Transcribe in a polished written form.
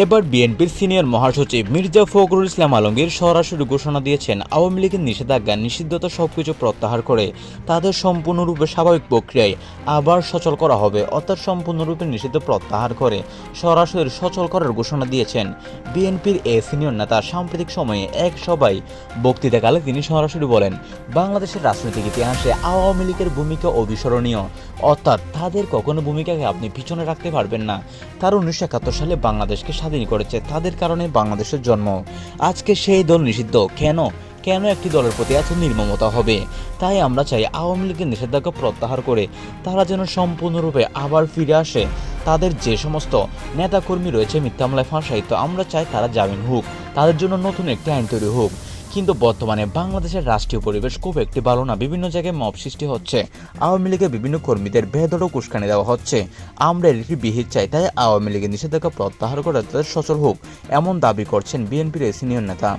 এবার বিএনপির সিনিয়র মহাসচিব মির্জা ফখরুল ইসলাম আলমগীর সরাসরি ঘোষণা দিয়েছেন, আওয়ামী লীগের নিষেধাজ্ঞা নিষিদ্ধতা সবকিছু প্রত্যাহার করে তাদের সম্পূর্ণরূপে স্বাভাবিক প্রক্রিয়ায় আবার সচল করা হবে। অর্থাৎ সম্পূর্ণরূপে নিষিদ্ধ প্রত্যাহার করে সরাসরি সচল করার ঘোষণা দিয়েছেন বিএনপির এই সিনিয়র নেতা। সাম্প্রতিক সময়ে এক সভায় বক্তৃতাকালে তিনি সরাসরি বলেন, বাংলাদেশের রাজনৈতিক ইতিহাসে আওয়ামী লীগের ভূমিকা অবিস্মরণীয়। অর্থাৎ তাদের কখনো ভূমিকাকে আপনি পিছনে রাখতে পারবেন না। তারা 1971 সালে বাংলাদেশকে স্বাধীন করেছে, তাদের কারণে বাংলাদেশের জন্ম। আজকে সেই দল নিষিদ্ধ কেন? কেন একটি দলের প্রতি এত নির্মমতা হবে? তাই আমরা চাই আওয়ামী লীগের নিষেধাজ্ঞা প্রত্যাহার করে তারা যেন সম্পূর্ণরূপে আবার ফিরে আসে। তাদের যে সমস্ত নেতাকর্মী রয়েছে মিথ্যা মামলায় ফাঁসায়িত, আমরা চাই তারা জামিন হোক, তাদের জন্য নতুন একটি আইন তৈরি হোক। কিন্তু বর্তমানে বাংলাদেশের রাষ্ট্রীয় পরিবেশ খুব একটি ভালো না। বিভিন্ন জায়গায় মব সৃষ্টি হচ্ছে, আওয়ামী লীগের বিভিন্ন কর্মীদের বেধড়ক উস্কানি দেওয়া হচ্ছে। আমরা এর বিহিত চাই, তাই আওয়ামী লীগের নিষেধাজ্ঞা প্রত্যাহার করে তাদের সচল হোক, এমন দাবি করছেন বিএনপির সিনিয়র নেতা।